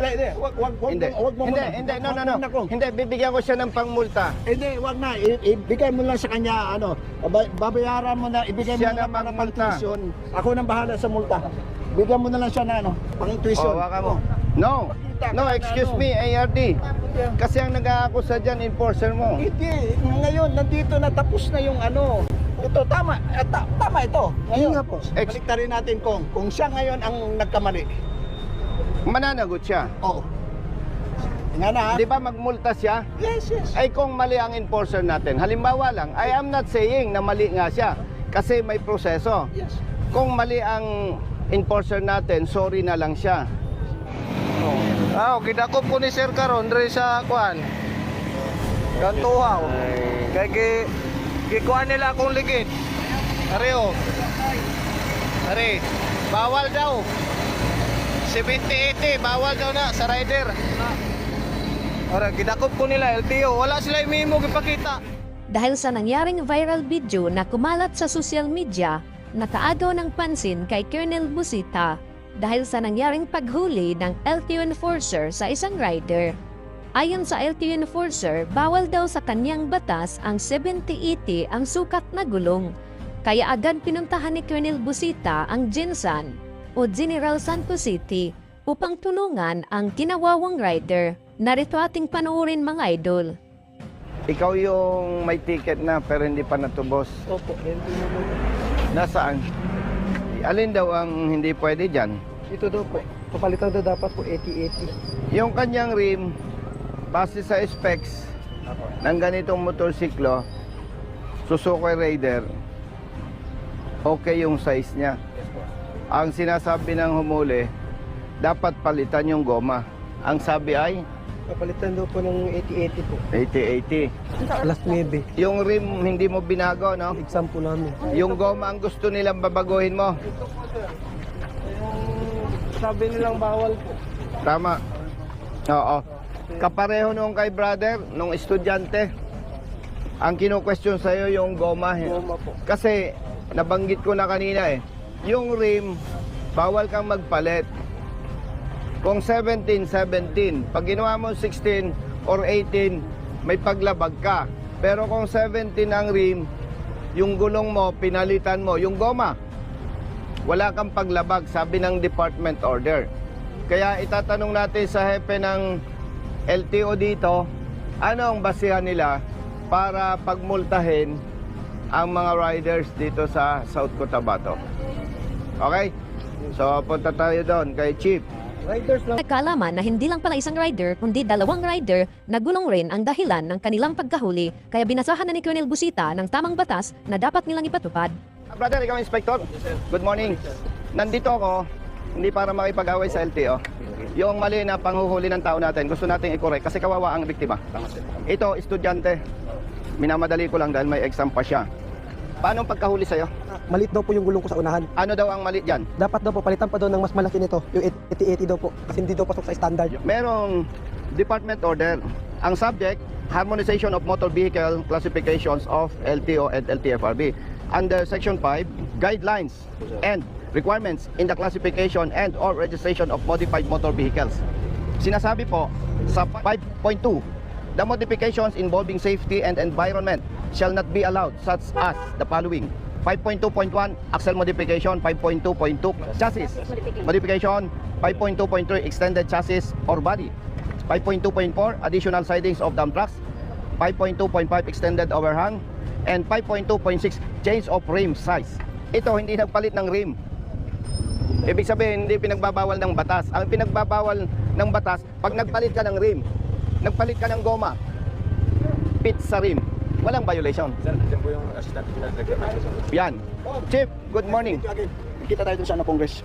Wag mo muna. Hindi, no. Hindi, bibigyan ko siya ng pangmulta. Hindi, wag na. Ibigay mo lang sa kanya, babayaran mo na, ibigay mo Siya na na para magmulta. pang-tuition. Ako nang bahala sa multa. Bigyan mo na lang siya na, pang-tuition. Waka mo. No, excuse me, ARD. Kasi ang nag-aakusa dyan, enforcer mo. Hindi, ngayon, nandito na, tapos na yung Ito, tama. Tama ito. Ngayon, nga po. baliktarin natin kung siya ngayon ang nagkamali. Mananagot siya. Oo. Nga na, ha? Di ba magmulta siya? Yes. Ay kung mali ang enforcer natin, halimbawa lang, I am not saying na mali nga siya kasi may proseso. Yes. Kung mali ang enforcer natin, sorry na lang siya. Gidakop ko ni Sir karon diri sa kuan. Kantuhaw. Kay gikuan nila akong ligid. Areo. Are, bawal daw. 70-80, bawal daw na sa rider. Ora, gidakop ko nila LTO, wala sila memo gipakita. Dahil sa nangyaring viral video na kumalat sa social media, nakaagaw ng pansin kay Colonel Busita dahil sa nangyaring paghuli ng LTO enforcer sa isang rider. Ayon sa LTO enforcer, bawal daw sa kanyang batas ang 70-80 ang sukat na gulong. Kaya agad pinuntahan ni Colonel Busita ang Jinsan o General Santos City upang tulungan ang kinawawang rider. Narito ating panoorin mga idol. Ikaw yung may ticket na pero hindi pa natubos. Opo, Nasaan? Alin daw ang hindi pwede dyan? ito daw po. Papalitan daw dapat po 80-80. Yung kanyang rim, base sa specs ng ganitong motorsiklo, Suzuki Raider, okay yung size niya. Ang sinasabi ng humuli, dapat palitan yung goma. Ang sabi ay Papalitan daw po ng 80-80 po. 80-80. Alas 9. Yung rim hindi mo binago, no? Exam po namin. Yung goma ang gusto nilang babaguhin mo. Sabi nilang bawal po. Tama. Oo. Kapareho nung kay brother, nung estudyante. Ang kino-question sa'yo yung goma. Goma po. Kasi, nabanggit ko na kanina yung rim, bawal kang magpalit. Kung 17, pag ginawa mo 16 or 18, may paglabag ka. Pero kung 17 ang rim, yung gulong mo, pinalitan mo, yung goma, wala kang paglabag, sabi ng department order. Kaya itatanong natin sa hepe ng LTO dito, ano ang basihan nila para pagmultahin ang mga riders dito sa South Cotabato. Okay? So, punta tayo doon kay Chief. Riders lang. Nagkaalaman na hindi lang pala isang rider, kundi dalawang rider na gulong rin ang dahilan ng kanilang pagkahuli, kaya binasahan na ni Colonel Busita ng tamang batas na dapat nilang ipatupad. Brother, ikaw inspector. Good morning. Nandito ako, hindi para makipag-away sa LTO. Yung mali na panghuhuli ng tao natin, gusto nating i-correct kasi kawawa ang biktima. Ito, estudyante. Minamadali ko lang dahil may exam pa siya. Paano ang pagkahuli sa'yo? Malit daw po yung gulong ko sa unahan. Ano daw ang mali dyan? Dapat daw po palitan pa daw ng mas malaki nito, yung 80-80 daw po, kasi hindi daw pasok sa standard. Merong department order. Ang subject, Harmonization of Motor Vehicle Classifications of LTO and LTFRB. Under Section 5, Guidelines and Requirements in the Classification and or Registration of Modified Motor Vehicles. Sinasabi po sa 5.2, the modifications involving safety and environment shall not be allowed such as the following. 5.2.1, axle modification. 5.2.2, chassis modification. 5.2.3, extended chassis or body. 5.2.4, additional sidings of dump trucks. 5.2.5, extended overhang. And 5.2.6, change of rim size. Ito, hindi nagpalit ng rim. Ibig sabihin, hindi pinagbabawal ng batas. Ang pinagbabawal ng batas, pag nagpalit ka ng rim, nagpalit ka ng goma, pit sa rim, walang violation. Sir, nandiyan po yung assistant. Yan. Chief, good morning. Kita tayo dun sa Congress.